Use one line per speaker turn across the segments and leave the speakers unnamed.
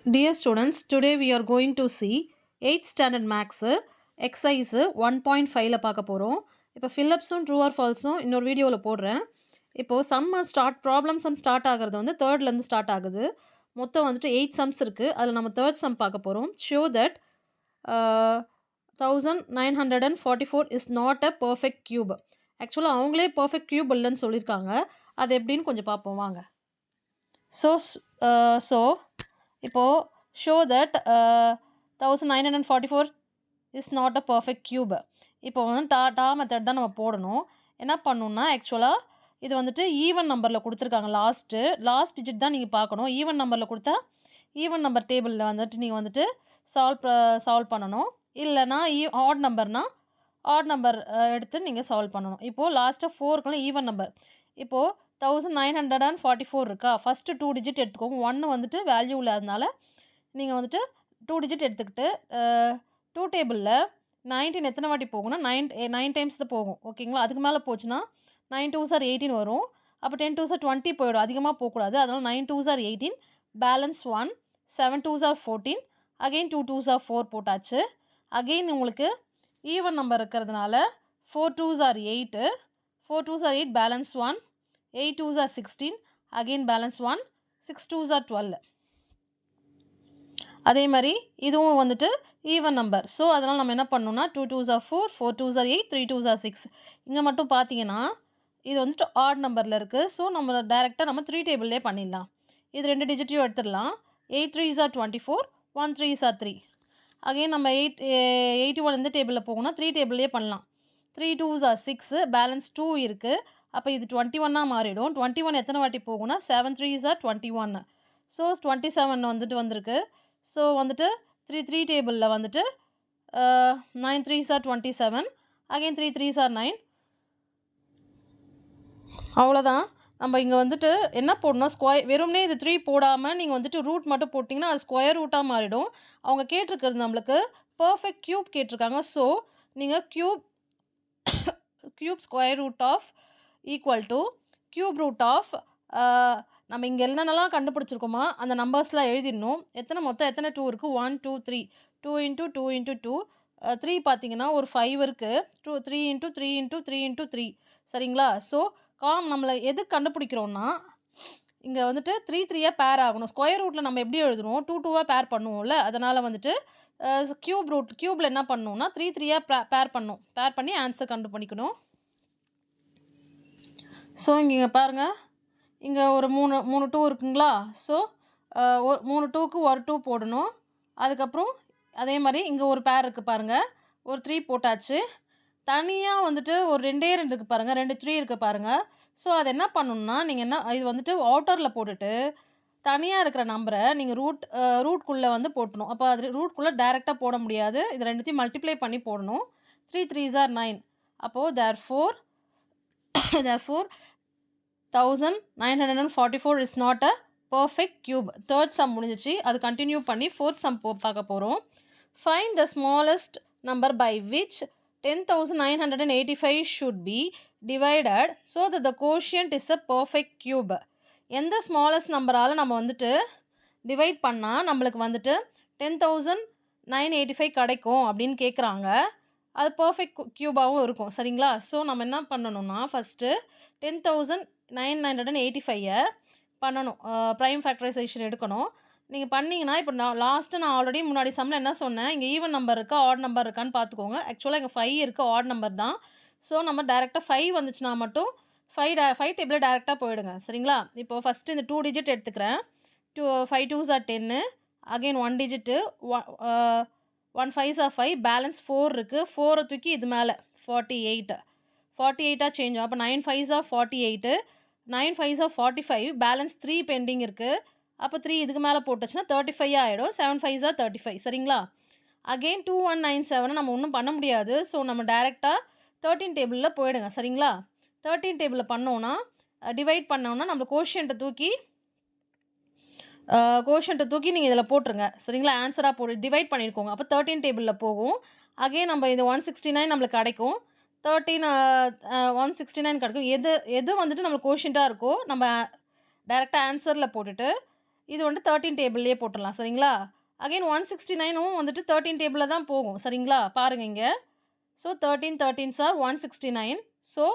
Dear students, today we are going to see 8th standard maths exercise 1.5ல பார்க்க போகிறோம். இப்போ ஃபில்லப்ஸும் true R ஃபால்ஸும் இன்னொரு வீடியோவில் போடுறேன். இப்போது ப்ராப்ளம் சம் ஸ்டார்ட் ஆகிறது வந்து தேர்ட்லேருந்து ஸ்டார்ட் ஆகுது. மொத்தம் வந்துட்டு 8 சம்ஸ் இருக்குது. அதில் நம்ம தேர்ட் சம் பார்க்க போகிறோம். Show that 1944 is not a perfect cube. ஆக்சுவலாக அவங்களே பர்ஃபெக்ட் கியூப் இல்லைன்னு சொல்லியிருக்காங்க. அது எப்படின்னு கொஞ்சம் பார்ப்போம் வாங்க. ஸோ இப்போது show that 1944 is not a perfect cube. இப்போ வந்து டா மெத்தட் தான் நம்ம போடணும். என்ன பண்ணணும்னா ஆக்சுவலாக இது வந்துட்டு ஈவன் நம்பரில் கொடுத்துருக்காங்க. லாஸ்ட் டிஜிட் தான் நீங்கள் பார்க்கணும். ஈவன் நம்பரில் கொடுத்தா ஈவன் நம்பர் டேபிளில் வந்துட்டு நீங்கள் வந்துட்டு சால்வ் பண்ணணும். இல்லைனா ஆட் நம்பர் எடுத்து நீங்கள் சால்வ் பண்ணணும். இப்போது லாஸ்ட்டாக 4க்குலாம் ஈவன் நம்பர். இப்போது 1944 இருக்கா, ஃபஸ்ட்டு 2 டிஜிட் எடுத்துக்கோங்க. 1 வந்துட்டு வேல்யூ இல்லாதனால நீங்கள் வந்துட்டு 2 டிஜிட் எடுத்துக்கிட்டு 2 டேபிளில் 19 எத்தனை வாட்டி போகும்னா 9 டைம்ஸ் தான் போகும். ஓகேங்களா? அதுக்கு மேலே போச்சுன்னா 9 2s are 18 வரும். அப்போ 10 2s are 20 போயிடும். அதிகமாக போகக்கூடாது. அதனால் 9 2s are 18, balance 1, 7 2s are 14, again 2 2s are 4 போட்டாச்சு. அகெயின் உங்களுக்கு ஈவன் நம்பர் இருக்கிறதுனால 4 2s are 8, 4 2s are 8, balance 1, 8 2s are 16, again balance 1, 6 2s are 12. அதே மாதிரி இதுவும் வந்துட்டு ஈவன் நம்பர். ஸோ அதனால் நம்ம என்ன பண்ணணும்னா 2 2s are 4, 4 2s are 8, 3 2s are 6. இங்கே மட்டும் பார்த்தீங்கன்னா இது வந்துட்டு ஆட் நம்பரில் இருக்குது. ஸோ நம்ம டைரெக்டாக நம்ம 3 டேபிள்லேயே பண்ணிடலாம். இது 2 டிஜிட்டையும் எடுத்துடலாம். 8 3s are 24, 1 3s are 3. Again நம்ம 81 இந்த டேபிளில் போகணும்னா 3 டேபிள்லேயே பண்ணலாம். 3 2s are 6, பேலன்ஸ் 2 இருக்குது. அப்போ இது 21 மாறிடும். 21 எத்தனை வாட்டி போகும்னா 7 3s are 21. ஸோ 27 வந்துட்டு வந்திருக்கு. ஸோ வந்துட்டு 3 டேபிளில் வந்துட்டு 9 3s are 27, again 3 3s are 9. அவ்வளோதான். நம்ம இங்கே வந்துட்டு என்ன போடணும், வெறும்னே இது 3 போடாமல் நீங்கள் வந்துட்டு ரூட் மட்டும் போட்டிங்கன்னா அது ஸ்கொயர் ரூட்டாக மாறிடும். அவங்க கேட்டிருக்கிறது நம்மளுக்கு பர்ஃபெக்ட் க்யூப் கேட்டிருக்காங்க. ஸோ நீங்கள் cube square root of equal to cube root of நம்ம இங்கே என்னென்னலாம் கண்டுபிடிச்சிருக்கோமா அந்த நம்பர்ஸ்லாம் எழுதிடணும். மொத்தம் எத்தனை 2 இருக்குது, 1 2 3, 2 × 2 × 2, 3 பார்த்தீங்கன்னா ஒரு 5 இருக்குது. 3 × 3 × 3 × 3 சரிங்களா? ஸோ நம்மளை எது கண்டுபிடிக்கிறோன்னா இங்கே வந்துட்டு 3 3யாக பேர் ஆகணும். ஸ்கொயர் ரூட்டில் நம்ம எப்படி எழுதணும், 2 2வாக பேர் பண்ணுவோம்ல, அதனால் வந்துட்டு க்யூப்பில் என்ன பண்ணணும்னா 3 3யாக பேர் பண்ணி ஆன்சர் கண்டுபிடிக்கணும். ஸோ இங்கே பாருங்கள், இங்கே ஒரு 3 2 இருக்குங்களா? ஸோ 3 2க்கு ஒரு 2 போடணும். அதுக்கப்புறம் அதே மாதிரி இங்கே ஒரு பேர் இருக்குது பாருங்கள், ஒரு 3 போட்டாச்சு. தனியாக வந்துட்டு ஒரு 2 இருக்குது பாருங்கள், 2 3 இருக்குது பாருங்கள். ஸோ அது என்ன பண்ணணுன்னா நீங்கள் இது வந்துட்டு அவுட்டரில் போட்டுட்டு தனியாக இருக்கிற நம்பரை நீங்கள் ரூட்குள்ளே வந்து போட்டணும். அப்போ அது ரூட்குள்ளே டைரெக்டாக போட முடியாது. இது ரெண்டுத்தையும் மல்டிப்ளை பண்ணி போடணும். 3 3s are 9. அப்போது therefore 1944 is not a perfect cube. Third sum முடிஞ்சிச்சு. அது கண்டினியூ பண்ணி ஃபோர்த் சம் பார்க்க போகிறோம். Find the smallest number by which 10,985 should be divided so that the quotient is a perfect cube. எந்த smallest நம்பரால் நம்ம வந்துட்டு divide பண்ணால் நம்மளுக்கு வந்துட்டு 10,985 கிடைக்கும் அப்படின்னு கேட்குறாங்க. அது பர்ஃபெக்ட் க்யூபாகவும் இருக்கும் சரிங்களா? ஸோ நம்ம என்ன பண்ணணும்னா ஃபஸ்ட்டு 10,985 பண்ணணும். ப்ரைம் ஃபேக்டரைசேஷன் எடுக்கணும். நீங்கள் பண்ணிங்கன்னா இப்போ நான் ஆல்ரெடி முன்னாடி சம்மில் என்ன சொன்னேன், இங்கே ஈவன் நம்பர் இருக்கா ஆட் நம்பர் இருக்கான்னு பார்த்துக்கோங்க. ஆக்சுவலாக இங்கே 5 இருக்குது, ஆட் நம்பர் தான். ஸோ நம்ம டேரெக்டாக 5 வந்துச்சுன்னா மட்டும் 5 டேபிளில் டேரெக்டாக போயிடுங்க சரிங்களா? இப்போது ஃபஸ்ட்டு இந்த 2 டிஜிட் எடுத்துக்கிறேன். 5 2s are 10, again 1 digit 1 5s are 5, balance 4 இருக்குது. 4 தூக்கி இது மேலே 48 சேஞ்ச் ஆகும். அப்போ 9 5s are 48, 9 5s are 45, balance 3 bending இருக்குது. அப்போ 3 இதுக்கு மேலே போட்டுச்சுன்னா 35 ஆகிடும். 7 5s are 35 சரிங்களா? அகெயின் 2197 நம்ம ஒன்றும் பண்ண முடியாது. ஸோ நம்ம டேரெக்டாக 13 டேபிளில் போயிடுங்க சரிங்களா? 13 டேபிளில் பண்ணோன்னா டிவைட் பண்ணோன்னா நம்ம கோஷியண்ட்டை தூக்கி நீங்கள் இதில் போட்டுருங்க சரிங்களா? ஆன்சராக டிவைட் பண்ணியிருக்கோங்க. அப்போ 13 டேபிளில் போகும். அகெயின் நம்ம இது 169 நம்மளுக்கு கிடைக்கும். 169 கிடைக்கும். எது வந்துட்டு நம்மளுக்கு கோஷியண்ட்டாக இருக்கோ நம்ம டைரெக்டாக ஆன்சரில் போட்டுட்டு இது வந்து 13 டேபிள்லேயே போட்டுடலாம் சரிங்களா. அகைன் 169ம் வந்துட்டு 13 டேபிளில் தான் போகும் சரிங்களா. பாருங்கள் இங்கே. So 13 13s are 169. So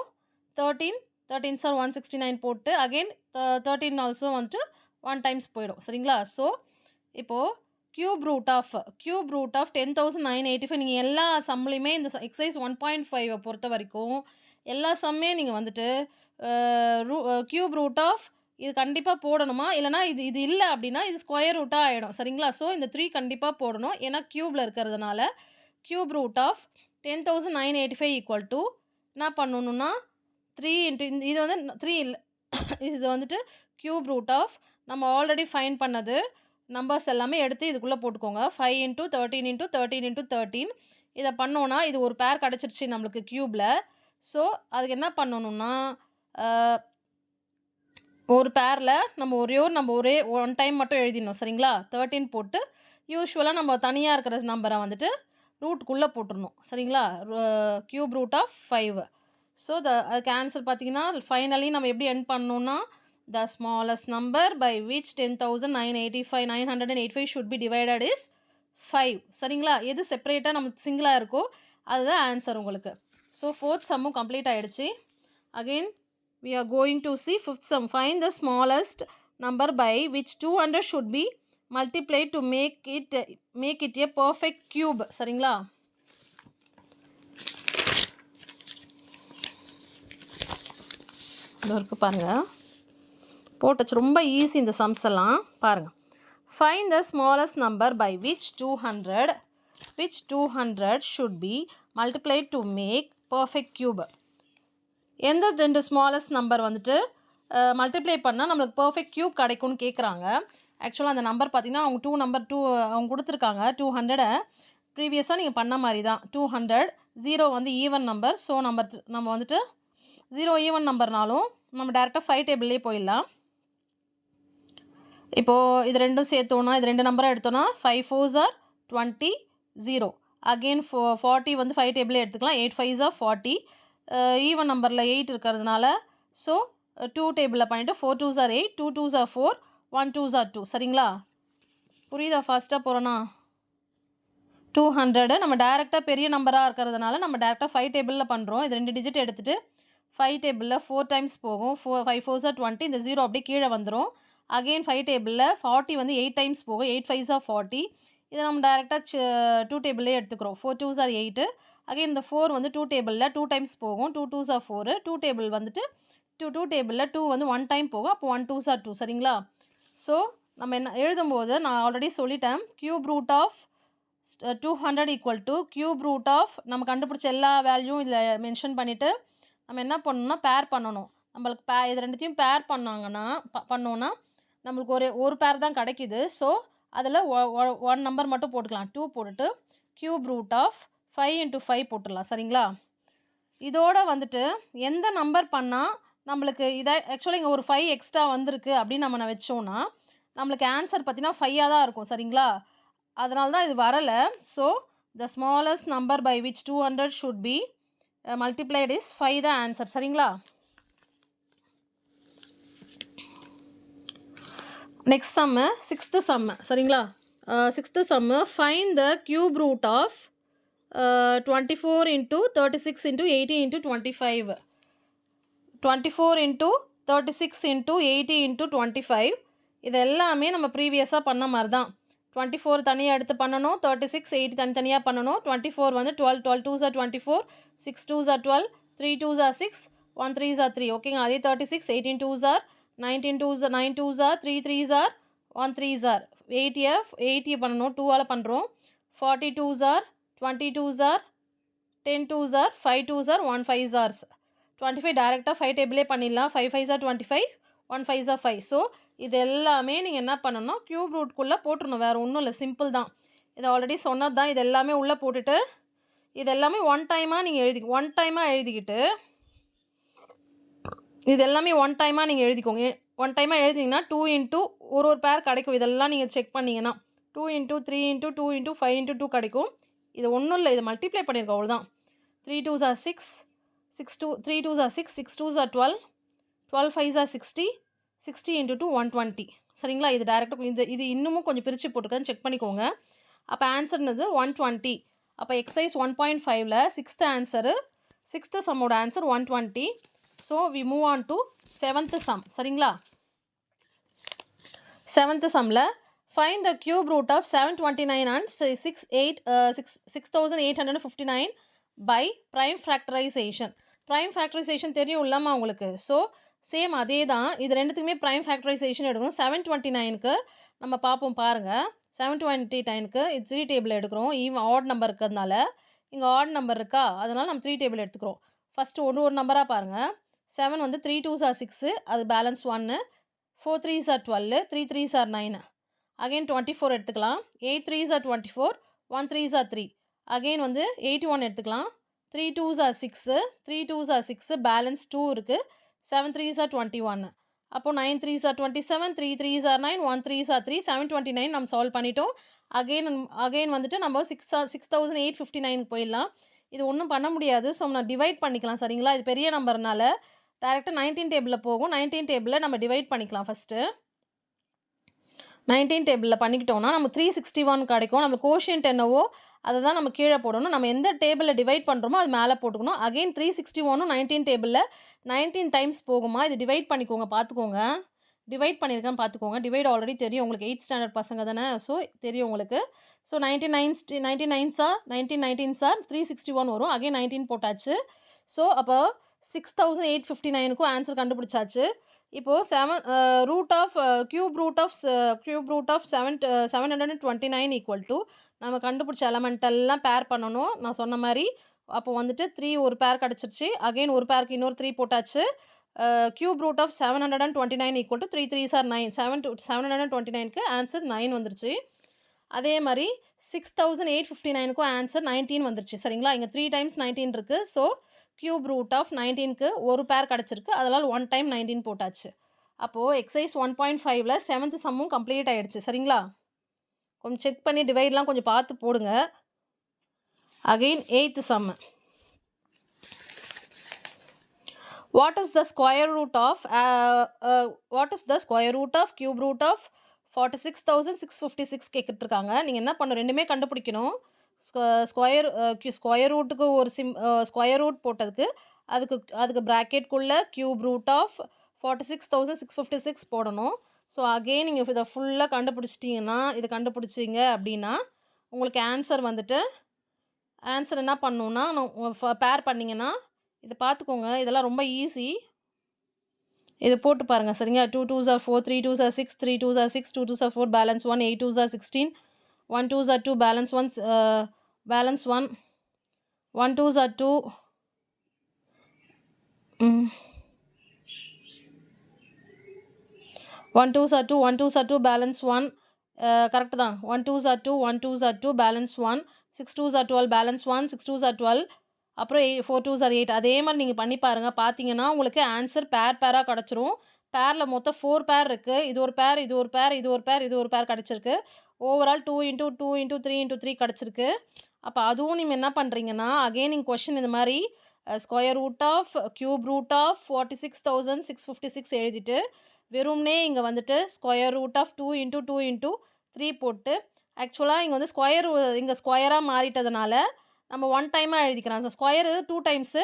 13 13s are 169 போட்டு அகைன் 13 ஆல்சோ வந்துட்டு 1 டைம்ஸ் போயிடும் சரிங்களா. ஸோ இப்போது கியூப் ரூட் ஆஃப் 10,985 நீங்கள் எல்லா சம்லையுமே இந்த எக்ஸசைஸ் 1.5 பொறுத்த வரைக்கும் எல்லா சம்மே நீங்கள் வந்துட்டு கியூப் ரூட் ஆஃப் இது கண்டிப்பாக போடணுமா, இல்லைனா இது இல்லை அப்படின்னா இது ஸ்கொயர் ரூட்டாக ஆகிடும் சரிங்களா. ஸோ இந்த 3 கண்டிப்பாக போடணும், ஏன்னா க்யூபில் இருக்கிறதுனால. Cube root of 10,985 equal to என்ன பண்ணணுன்னா 3 இன்ட்டு இது வந்து 3 இல்லை இது வந்துட்டு கியூப் ரூட் ஆஃப் நம்ம ஆல்ரெடி ஃபைன் பண்ணது நம்பர்ஸ் எல்லாமே எடுத்து இதுக்குள்ளே போட்டுக்கோங்க. 5 இன்ட்டு 13 இன்ட்டு 13 இன்ட்டு 13 இதை பண்ணோன்னா இது ஒரு பேர் கிடச்சிருச்சு நம்மளுக்கு க்யூபில். ஸோ அதுக்கு என்ன பண்ணணுன்னா ஒரு பேரில் நம்ம ஒரே 1 டைம் மட்டும் எழுதிடணும் சரிங்களா. 13 போட்டு யூஸ்வலாக நம்ம தனியாக இருக்கிற நம்பரை வந்துட்டு ரூட்டுக்குள்ளே போட்டுடணும் சரிங்களா. Cube root of 5. ஸோ அதுக்கு ஆன்சர் பார்த்தீங்கன்னா ஃபைனலி நம்ம எப்படி எண்ட் பண்ணணுன்னா the smallest number by which 10,985 should be divided is 5 சரிங்களா. எது செப்பரேட்டாக நம்ம சிங்கிளாக இருக்கோ அதுதான் ஆன்சர் உங்களுக்கு. ஸோ 4th சம்மும் கம்ப்ளீட் ஆகிடுச்சு. Again we are going to see 5th sum. Find the smallest number by which 200 should be multiplied to make it a perfect cube சரிங்களா. இதற்கு பாருங்கள் போட்டுச்சு, ரொம்ப ஈஸி இந்த சம்ஸ் எல்லாம் பாருங்கள். Find the smallest number by which 200 should be multiplied to make perfect cube. எந்த 2 smallest number வந்துட்டு மல்டிப்ளை பண்ணால் நம்மளுக்கு பர்ஃபெக்ட் க்யூப் கிடைக்கும்னு கேட்குறாங்க. ஆக்சுவலாக அந்த நம்பர் பார்த்திங்கன்னா அவங்க அவங்க கொடுத்துருக்காங்க 200 ப்ரீவியஸாக நீங்கள் பண்ண மாதிரி தான். 200 0 வந்து ஈவன் நம்பர். ஸோ நம்ம வந்துட்டு 0 ஈவன் நம்பர்னாலும் நம்ம டேரெக்டாக 5 டேபிள்லேயே போயிடலாம். இப்போது இது ரெண்டும் சேர்த்தோன்னா இது 2 நம்பராக எடுத்தோன்னா 5 4s are 20 0. அகெயின் 40 வந்து 5 டேபிளே எடுத்துக்கலாம். 8 5s are 40. ஈவன் நம்பரில் 8 இருக்கிறதுனால ஸோ 2 டேபிளில் பண்ணிவிட்டு 4 2s are 8, 2 2s are 4, 1 2s are 2 சரிங்களா. புரியுதா? ஃபாஸ்ட்டாக போகிறோன்னா 200 நம்ம டேரெக்டாக பெரிய நம்பராக இருக்கிறதுனால நம்ம டேரெக்டாக 5 டேபிளில் பண்ணுறோம். இது 2 டிஜிட் எடுத்துகிட்டு 5 டேபிளில் 4 டைம்ஸ் போகும். 5 4s are 20. இந்த 0 அப்படியே கீழே வந்துடும். அகெயின் 5 டேபிளில் 40 வந்து 8 டைம்ஸ் போகும். 8 5s are 40. இதை நம்ம டேரெக்டாக 2 டேபிள்லேயே எடுத்துக்கிறோம். 4 2s are 8. அகெயின் இந்த 4 வந்து 2 டேபிளில் 2 டைம்ஸ் போகும். 2 2s are 4. 2 டேபிள் வந்துட்டு 2 டேபிளில் 2 வந்து 1 டைம் போகும். அப்போ 1 2s are 2 சரிங்களா. ஸோ நம்ம என்ன எழுதும்போது நான் ஆல்ரெடி சொல்லிட்டேன். Cube root of 200 equal to cube root of நம்ம கண்டுபிடிச்ச எல்லா வேல்யூவும் இதில் மென்ஷன் பண்ணிவிட்டு நம்ம என்ன பண்ணணும்னா பேர் பண்ணணும். நம்மளுக்கு இது ரெண்டுத்தையும் பேர் பண்ணோன்னா நம்மளுக்கு ஒரு பேர் தான் கிடைக்கிது. ஸோ அதில் 1 நம்பர் மட்டும் போட்டுக்கலாம். 2 போட்டுட்டு கியூப் ரூட் ஆஃப் 5 இன்ட்டு 5 போட்டுடலாம் சரிங்களா. இதோட வந்துட்டு எந்த நம்பர் பண்ணால் நம்மளுக்கு இதை ஆக்சுவலாக இங்கே ஒரு 5 எக்ஸ்ட்ரா வந்திருக்கு அப்படின்னு நம்ம வச்சோன்னா நம்மளுக்கு ஆன்சர் பார்த்தீங்கன்னா 5ஆக தான் இருக்கும் சரிங்களா. அதனால தான் இது வரலை. So the smallest number by which 200 should be multiplied is 5 தான் ஆன்சர் சரிங்களா. நெக்ஸ்ட் சம்மு 6th சம்மு சரிங்களா. 6th sum find the cube root of 24 into 36 into 80 into 25. 24 into 36 into 80 into 25 இது எல்லாமே நம்ம ப்ரீவியஸாக பண்ண மாதிரி தான். 24 தனியாக எடுத்து பண்ணணும், 36 80 தனித்தனியாக பண்ணணும். 24 வந்து 12 12 2s are 24, 6 2s are 12, 3 2s are 6, 1 3s are 3 ஓகேங்களா. அதே 36 18 2s are 19 2s are 9 2s are 3 3s are 1 3s are 80 பண்ணணும், 2ஆல் பண்ணுறோம். 40 2s are 20 2s are 10 2s are 5 2s are 1 5s are 25 டேரெக்டாக 5 டேபிளே பண்ணிடலாம். 5 5s are 25, 1 5s are 5. So இது எல்லாமே நீங்கள் என்ன பண்ணணும்னா க்யூப் ரூட்குள்ளே போட்டுடணும். வேறு ஒன்றும் இல்லை, சிம்பிள் தான். இது ஆல்ரெடி சொன்னது தான். இது எல்லாமே உள்ளே போட்டுட்டு இது எல்லாமே ஒன் டைமாக நீங்கள் ஒன் டைமாக எழுதிக்கிட்டு இது எல்லாமே ஒன் டைமாக நீங்கள் எழுதிக்கோங்க. ஒன் டைமாக எழுதிங்கன்னா 2 இன்ட்டு ஒரு பேர் கிடைக்கும். இதெல்லாம் நீங்கள் செக் பண்ணிங்கன்னா 2 இன்ட்டு 3 இன்ட்டு 2 இன்ட்டு 5 இன்ட்டு 2 கிடைக்கும். இது ஒன்றும் இல்லை, இது மல்டிப்ளை பண்ணியிருக்கோம் அவ்வளோதான். 3 2s are 6, 3 2s are 6, 6 2s are 12, 12 5s are 60, 60 into 2 120 சரிங்களா? இது டைரக்ட்டா இது இன்னமும் கொஞ்சம் பிரிச்சு போட்டுருக்கேன் செக் பண்ணிக்கோங்க. அப்ப ஆன்சர்னது 120. அப்ப எக்சர்சைஸ் 1.5ல 6th ஆன்சரு 6th சம்மோட answer 120. So we move on to 7th sum. சரிங்களா? 7th சம்ல find the cube root of 729 and 6859 by prime factorization. prime factorization தெரியும் இல்லம்மா உங்களுக்கு. ஸோ சேம் அதே தான். இது ரெண்டுத்துக்குமே prime factorization எடுக்கணும். 729க்கு நம்ம பார்ப்போம் பாருங்க. 729க்கு இது 3 டேபிள் எடுக்கிறோம். ஆட் நம்பர் இருக்கிறதுனால இங்கே ஆட் நம்பர் இருக்கா, அதனால் நம்ம 3 டேபிள் எடுத்துக்கிறோம். ஃபஸ்ட்டு ஒரு நம்பராக பாருங்கள். 7 வந்து 3 2s are 6, அது balance 1. 4 3s are 12, 3 3s are 9. Again 24 எடுத்துக்கலாம். 8 3s are 24, 1 3s are 3. Again வந்து 81 எடுத்துக்கலாம். 3 2s are 6, 3 2s are 6, balance 2 இருக்குது. 7 3s are 21. அப்போ 9 3s are 27, 3 3s are 9, 1 3s are 3, 729 நம்ம சால்வ் பண்ணிட்டோம். அகெயின் வந்துட்டு நம்ம 6859 போயிடலாம். இது ஒன்றும் பண்ண முடியாது. ஸோ நான் டிவைட் பண்ணிக்கலாம். சரிங்களா? இது பெரிய நம்பர்னால டேரெக்டாக 19 டேபிளில் போகும். 19 டேபிளில் நம்ம டிவைட் பண்ணிக்கலாம். ஃபஸ்ட்டு 19 டேபிளில் பண்ணிக்கிட்டோம்னா நம்ம 361 கிடைக்கும். நம்ம கோஷியன்ட் என்னவோ அதை தான் நம்ம கீழே போடணும். நம்ம எந்த டேபிளில் டிவைட் பண்ணுறோமோ அது மேலே போட்டுக்கணும். அகெயின் 361 19 டேபிளில் 19 டைம்ஸ் போகுமா, இது டிவைட் பண்ணிக்கோங்க. பார்த்துக்கோங்க, டிவைட் பண்ணியிருக்கேன்னு பார்த்துக்கோங்க. டிவைட் ஆல்ரெடி தெரியும் உங்களுக்கு, 8th ஸ்டாண்டர்ட் பசங்க தானே, ஸோ தெரியும் உங்களுக்கு. ஸோ 19 சார் 19 சார் 361 வரும். அகெயின் 19 போட்டாச்சு. ஸோ அப்போ 6859க்கும் ஆன்சர் கண்டுபிடிச்சாச்சு. இப்போது root of cube root of 729 equal to நம்ம கண்டுபிடிச்ச எலமெண்டெல்லாம் பேர் பண்ணணும் நான் சொன்ன மாதிரி. அப்போ வந்துட்டு 3 ஒரு பேர் கிடச்சிருச்சு. அகெயின் ஒரு பேருக்கு இன்னொரு 3 போட்டாச்சு. Cube root of 729 equal to 3 3s are 9. 729க்கு ஆன்சர் 9 வந்துருச்சு. அதே மாதிரி 6859க்கும் ஆன்சர் 19 வந்துருச்சு. சரிங்களா? இங்கே 3 டைம்ஸ் 19 இருக்குது. ஸோ கியூப் ரூட் ஆஃப் 19க்கு ஒரு பேர் கிடச்சிருக்கு. அதனால் 1 டைம் 19 போட்டாச்சு. அப்போது எக்ஸசைஸ் 1.5ல 7th சம்மும் கம்ப்ளீட் ஆகிடுச்சு. சரிங்களா? கொஞ்சம் செக் பண்ணி டிவைட்லாம் கொஞ்சம் பார்த்து போடுங்க. Again 8th sum. What is the square root of cube root of 46,656 கேட்டுருக்காங்க. நீங்கள் என்ன பண்ணணும், ரெண்டுமே கண்டுபிடிக்கணும். ஸ்கொயர் ரூட்டுக்கு ஒரு ஸ்கொயர் ரூட் போட்டதுக்கு அதுக்கு ப்ராக்கெட்குள்ளே கியூப் ரூட் ஆஃப் 46,656 போடணும். ஸோ அகெயின் நீங்கள் இதை ஃபுல்லாக கண்டுபிடிச்சிங்க அப்படின்னா உங்களுக்கு ஆன்சர் வந்துட்டு என்ன பண்ணணுன்னா பேர் பண்ணிங்கன்னா இதை பார்த்துக்கோங்க. இதெல்லாம் ரொம்ப ஈஸி. இது போட்டு பாருங்கள். சரிங்க? 2 2s are 4, 3 2s are 6, 3 2s are 6, 2 2s are 4, balance 1, 8 2s are 16, 1 2s are 2, balance 1, 1 2s are 2, 1 2s are 2, 1 2s are 2, balance 1. Correct தான். 1 2s are 2, 1 2s are 2, balance 1, 6 2s are 12, balance 1, 6 2s are 12, அப்புறம் 4 2s are 8. அதே மாதிரி நீங்கள் பண்ணி பாருங்கள். பார்த்தீங்கன்னா உங்களுக்கு answer பேராக கிடச்சிரும். பேரில் மொத்தம் 4 பேர் இருக்குது. இது ஒரு பேர், இது ஒரு பேர், இது ஒரு பேர், இது ஒரு பேர் கிடச்சிருக்கு. ஓவரால் 2 × 2 × 3 × 3 கிடச்சிருக்கு. அப்போ அதுவும் நீங்கள் என்ன பண்ணுறீங்கன்னா அகெயின் நீங்கள் கொஷின் இந்த மாதிரி square root of cube root of 46,656 எழுதிட்டு வெறும்னே இங்கே வந்துட்டு ஸ்கொயர் ரூட் ஆஃப் 2 × 2 × 3 போட்டு ஆக்சுவலாக இங்கே வந்து இங்கே ஸ்கொயராக மாறிட்டதுனால நம்ம 1 டைமாக எழுதிக்கிறோம். ஸ்கொயரு 2 டைம்ஸு,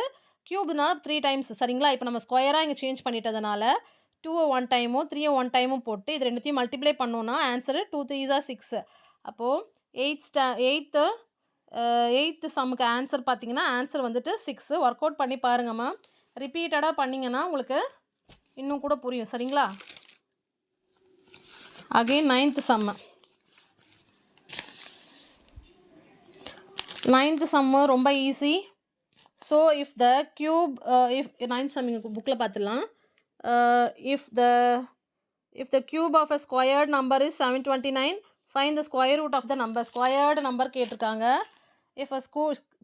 க்யூப்னா 3 டைம்ஸ். சரிங்களா? இப்போ நம்ம ஸ்கொயராக இங்கே சேஞ்ச் பண்ணிட்டதுனால 2 1 டைமும் 3 1 டைமும் போட்டு இது ரெண்டுத்தையும் மல்டிப்ளை பண்ணோன்னா ஆன்சரு 2 3s are 6. அப்போது 8th சம்முக்கு ஆன்சர் பார்த்தீங்கன்னா ஆன்சர் வந்துட்டு 6. ஒர்க் அவுட் பண்ணி பாருங்கம்மா. ரிப்பீட்டடாக பண்ணிங்கன்னா உங்களுக்கு இன்னும் கூட புரியும். சரிங்களா? அகெயின் 9th சம்மு. 9th சம்மு ரொம்ப easy. So if the cube 9th sum இங்கே புக்கில் பார்த்துடலாம். If the cube of a squared number is 729, find the square root of the number. Squared number கேட்டிருக்காங்க. If a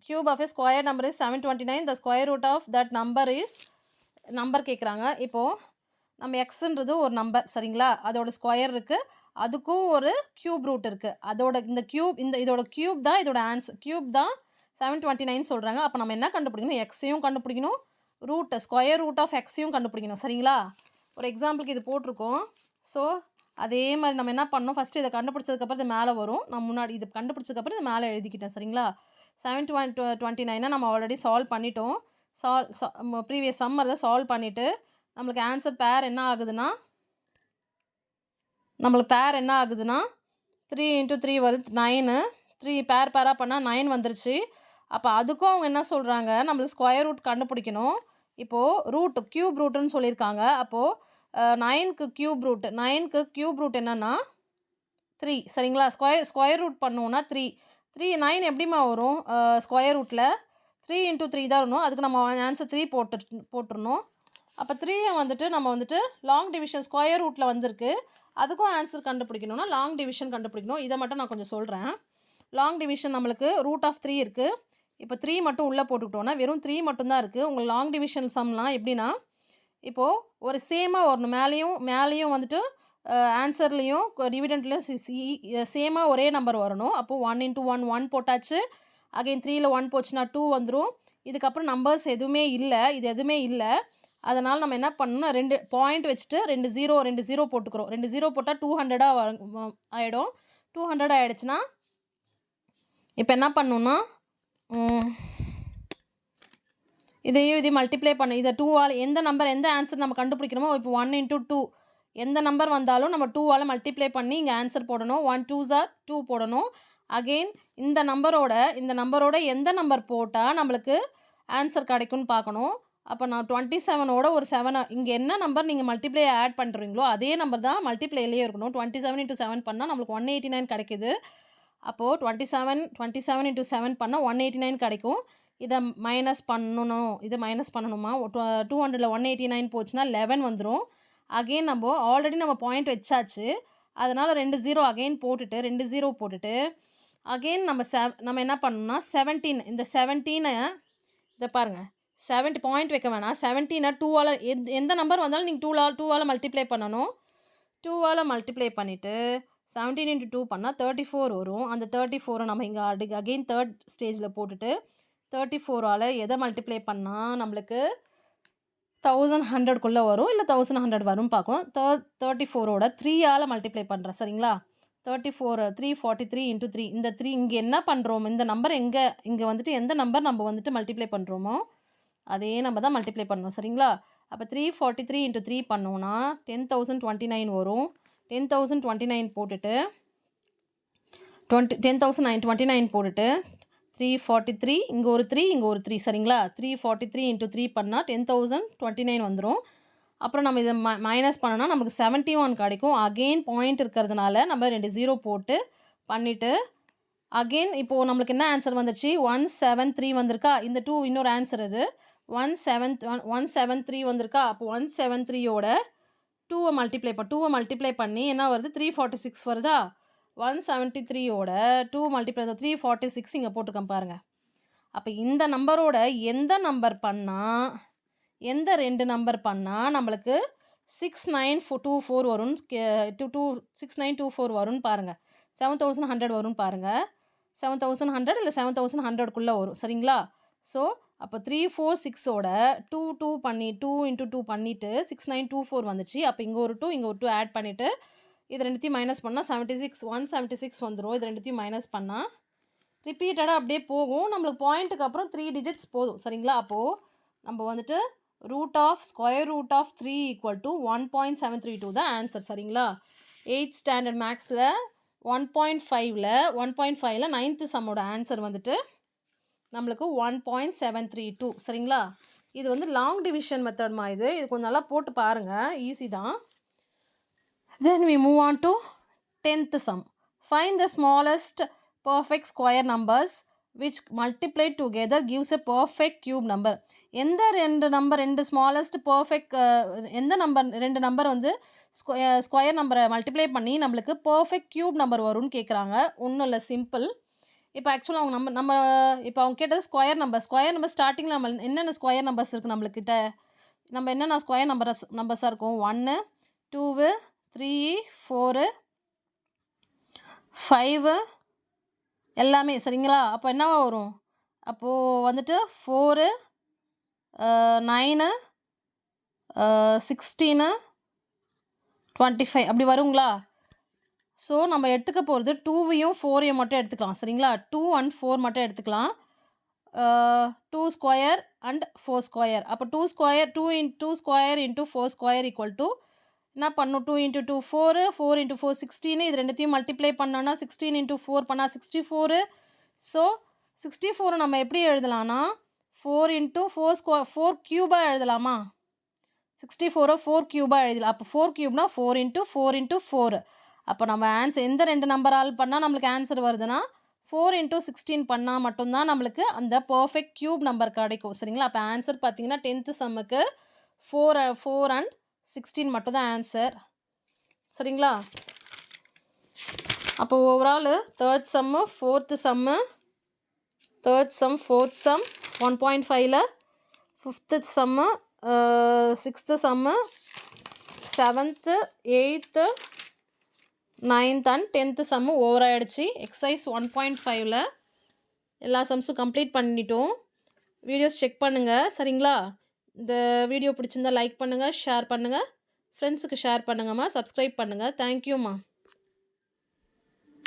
cube of a squared number is 729, the square root of that number is கேட்குறாங்க. இப்போது நம்ம எக்ஸுன்றது ஒரு number. சரிங்களா? அதோட square இருக்குது, அதுக்கும் ஒரு க்யூப் ரூட் இருக்குது. இதோட க்யூப் தான் இதோட ஆன்சர். க்யூப் தான் 729 சொல்கிறாங்க. அப்போ நம்ம என்ன கண்டுபிடிக்கணும்? எக்ஸையும் கண்டுபிடிக்கணும், ஸ்கொயர் ரூட் ஆஃப் எக்ஸையும் கண்டுபிடிக்கணும். சரிங்களா? ஒரு எக்ஸாம்பிளுக்கு இது போட்டிருக்கோம். ஸோ அதே மாதிரி நம்ம என்ன பண்ணோம், ஃபஸ்ட்டு இதை கண்டுபிடிச்சதுக்கப்புறம் இது மேலே வரும். நான் முன்னாடி இது கண்டுபிடிச்சதுக்கப்புறம் இது மேலே எழுதிக்கிட்டேன் சரிங்களா. 729 நம்ம ஆல்ரெடி சால்வ் பண்ணிட்டோம். ப்ரீவியஸ் சம்மர் தான் சால்வ் பண்ணிவிட்டு நம்மளுக்கு ஆன்சர் பேர் என்ன ஆகுதுன்னா, 3 × 3 வருது 9. 3 பேராக பண்ணால் 9 வந்துருச்சு. அப்போ அதுக்கும் அவங்க என்ன சொல்கிறாங்க, நம்மளுக்கு ஸ்கொயர் ரூட் கண்டுபிடிக்கணும். இப்போது க்யூப் ரூட்டுன்னு சொல்லியிருக்காங்க. அப்போது 9க்கு க்யூப் ரூட் என்னென்னா 3 சரிங்களா. ஸ்கொயர் ரூட் பண்ணோன்னா 3 9 எப்படிமா வரும் ஸ்கொயர் ரூட்டில் 3 × 3 தான் வரணும். அதுக்கு நம்ம ஆன்சர் 3 போட்டுருணும். அப்போ 3 வந்துட்டு நம்ம வந்துட்டு லாங் டிவிஷன் ஸ்கொயர் ரூட்டில் வந்திருக்கு. அதுக்கும் ஆன்சர் கண்டுபிடிக்கணும்னா லாங் டிவிஷன் கண்டுபிடிக்கணும். இதை மட்டும் நான் கொஞ்சம் சொல்கிறேன். லாங் டிவிஷன் நம்மளுக்கு √3 இருக்குது. இப்போ 3 மட்டும் உள்ளே போட்டுக்கிட்டோன்னா வெறும் 3 மட்டும்தான் இருக்குது. உங்களுக்கு லாங் டிவிஷன் சம்லாம் எப்படின்னா, இப்போது ஒரு சேமாக வரணும். மேலேயும் வந்துட்டு ஆன்சர்லேயும் டிவிடெண்ட்லேயும் சேமாக ஒரே நம்பர் வரணும். அப்போது 1 × 1 1 போட்டாச்சு. அகைன் 3ல் 1 போச்சுன்னா 2 வந்துடும். இதுக்கப்புறம் நம்பர்ஸ் எதுவுமே இல்லை. இது எதுவுமே இல்லை. அதனால் நம்ம என்ன பண்ணணும்னா 2 பாயிண்ட் வச்சுட்டு 2 0 போட்டுக்கிறோம். 2 0 போட்டால் 200 ஆகிடும். 200 ஆகிடுச்சுன்னா இப்போ என்ன பண்ணணுன்னா, இதையும் மல்டிப்ளை பண்ண இதை 2ஆல் எந்த ஆன்சர் நம்ம கண்டுபிடிக்கணுமோ, இப்போ 1 × 2 எந்த நம்பர் வந்தாலும் நம்ம 2ஆல் மல்டிப்ளை பண்ணி இங்கே ஆன்சர் போடணும். 1 2s are 2 போடணும். அகெயின் இந்த நம்பரோட எந்த நம்பர் போட்டால் நம்மளுக்கு ஆன்சர் கிடைக்கும்னு பார்க்கணும். அப்போ நான் 27ஓட ஒரு 7 இங்கே என்ன நம்பர் நீங்கள் மல்டிப்ளை ஆட் பண்ணுறீங்களோ அதே நம்பர் தான் மல்டிப்ளைலேயே இருக்கணும். 27 × 7 பண்ணால் நம்மளுக்கு 189 கிடைக்குது. அப்போது 27 × 7 பண்ணால் 189 கிடைக்கும். இதை மைனஸ் பண்ணணுமா, 200ல் 189 போச்சுன்னா 11 வந்துடும். அகெயின் ஆல்ரெடி நம்ம பாயிண்ட் வச்சாச்சு. அதனால் 2 0 அகெயின் போட்டுட்டு அகெயின் நம்ம என்ன பண்ணணும்னா 17 இந்த 17 இதை பாருங்கள், 70 பாயிண்ட் வைக்க வேணாம். 17 2ஆல் எந்த நம்பர் வந்தாலும் நீங்கள் 2ஆல் மல்டிப்ளை பண்ணணும். 2ஆல் மல்டிப்ளை பண்ணிவிட்டு 17 × 2 பண்ணால் 34 வரும். அந்த 34 நம்ம இங்கே அகெயின் தேர்ட் ஸ்டேஜில் போட்டுட்டு 34ஆல் எதை மல்டிப்ளை பண்ணால் நம்மளுக்கு 1100க்குள்ளே வரும், இல்லை 1100 வரும் பார்க்கணும். 34ஓட 3ஆல் மல்டிப்ளை பண்ணுறேன் சரிங்களா. 343 × 3 இந்த 3 இங்கே என்ன பண்ணுறோம், இந்த நம்பர் இங்கே வந்துட்டு எந்த நம்பர் நம்ம வந்துட்டு மல்டிப்ளை பண்ணுறோமோ அதே நம்ம தான் மல்டிப்ளை பண்ணணும் சரிங்களா. அப்போ 343 × 3 பண்ணோன்னா 10,029 வரும். 10,029 போட்டுட்டு 10,029 போட்டுட்டு 343 இங்கே ஒரு 3 சரிங்களா. 343 × 3 பண்ணால் 10,029 வந்துடும். அப்புறம் நம்ம இதை மைனஸ் பண்ணோன்னா நமக்கு 71 கிடைக்கும். அகெயின் பாயிண்ட் இருக்கிறதுனால நம்ம 2 0 போட்டு பண்ணிவிட்டு அகெயின் இப்போது நம்மளுக்கு என்ன ஆன்சர் வந்துச்சு, 173 வந்திருக்கா. இந்த 2 இன்னொரு ஆன்சர் இது 173 வந்திருக்கா. அப்போ 173ஓட 2 மல்டிப்ளை பண்ணி என்ன வருது, 346 வருதா. 173ஓட 2 மல்டிப்ளை 346 இங்கே போட்டிருக்கேன் பாருங்கள். அப்போ இந்த நம்பரோட எந்த ரெண்டு நம்பர் பண்ணால் நம்மளுக்கு 6924 வரும்னு 6924 வரும்னு பாருங்கள். 7100 வரும்னு பாருங்கள். 7100 இல்லை 7100க்குள்ளே வரும் சரிங்களா. ஸோ அப்போ 346ஓட 2 × 2 பண்ணிவிட்டு 6924 வந்துச்சு. அப்போ இங்கே ஒரு 2 இங்கே ஒரு 2 ஆட் பண்ணிவிட்டு இது ரெண்டுத்தையும் மைனஸ் பண்ணால் 176 வந்துடும். இது ரெண்டுத்தையும் மைனஸ் பண்ணால் ரிப்பீட்டடாக அப்படியே போகும். நம்மளுக்கு பாயிண்ட்டுக்கு அப்புறம் 3 டிஜிட்ஸ் போதும் சரிங்களா. அப்போது நம்ம வந்துட்டு ஸ்கொயர் ரூட் ஆஃப் 3 = 1.732 தான் ஆன்சர் சரிங்களா. 8th ஸ்டாண்டர்ட் மேக்ஸில் 1.5ல் 9th சம்மோட ஆன்சர் வந்துட்டு நம்மளுக்கு 1.732 சரிங்களா. இது வந்து லாங் டிவிஷன் மெத்தட்மா. இது கொஞ்சம் நல்லா போட்டு பாருங்கள், ஈஸி தான். Then we move on to 10th sum. Find the smallest perfect square numbers which multiplied together gives a perfect cube number. எந்த ரெண்டு ஸ்மாலஸ்ட் பர்ஃபெக்ட் ரெண்டு நம்பர் வந்து ஸ்கொயர் நம்பரை மல்டிப்ளை பண்ணி நம்மளுக்கு பர்ஃபெக்ட் க்யூப் நம்பர் வரும்னு கேட்குறாங்க. ஒன்றும் இல்லை, சிம்பிள். இப்போ ஆக்சுவலாக அவங்க இப்போ அவங்க கேட்டது ஸ்கொயர் நம்பர் ஸ்டார்டிங்கில் நம்ம என்னென்ன ஸ்கொயர் நம்பர்ஸ் இருக்குது நம்மளுக்கிட்ட, நம்ம என்னென்ன ஸ்கொயர் நம்பர்ஸாக இருக்கும், 1 2 3 4 5 எல்லாமே சரிங்களா. அப்போ என்னவா வரும், அப்போது வந்துட்டு 4 9 16 25 அப்படி வருங்களா. ஸோ நம்ம எடுத்துக்க போகிறது 2வையும் 4ஐயும் மட்டும் எடுத்துக்கலாம் சரிங்களா. 2 and 4 மட்டும் எடுத்துக்கலாம். 2 ஸ்கொயர் அண்ட் 4 ஸ்கொயர். அப்போ 2 square 2 square into 4 square equal to என்ன பண்ணும் 2 × 2 4 4 × 4 16 இது ரெண்டுத்தையும் மல்டிப்ளை பண்ணோன்னா 16 × 4 பண்ணால் 64. ஸோ 64 நம்ம எப்படி எழுதலாம்னா 4 × 4 க்யூபாக எழுதலாமா? 64 4 க்யூபாக எழுதலாம். அப்போ 4 க்யூப்னா 4 × 4 × 4. அப்போ நம்ம ஆன்சர் எந்த 2 நம்பரால் பண்ணால் நம்மளுக்கு ஆன்சர் வருதுன்னா 4 × 16 பண்ணால் மட்டும்தான் நம்மளுக்கு அந்த பர்ஃபெக்ட் க்யூப் நம்பர் கிடைக்கும் சரிங்களா. அப்போ ஆன்சர் பார்த்தீங்கன்னா 10th சம்முக்கு 4 and 16 மட்டும்தான் ஆன்சர் சரிங்களா. அப்போ overall third sum, fourth sum, third sum, fourth sum 1.5ல், fifth sum, sixth sum, 7th, 8th, 9th and 10th sum over ஆகிடுச்சு. எக்ஸசைஸ் 1.5ல் எல்லா சம்ஸும் கம்ப்ளீட் பண்ணிட்டோம். வீடியோஸ் செக் பண்ணுங்கள் சரிங்களா. இந்த வீடியோ பிடிச்சிருந்தா லைக் பண்ணுங்கள், ஷேர் பண்ணுங்கள், ஃப்ரெண்ட்ஸுக்கு ஷேர் பண்ணுங்கம்மா, சப்ஸ்கிரைப் பண்ணுங்கள். தேங்க்யூம்மா.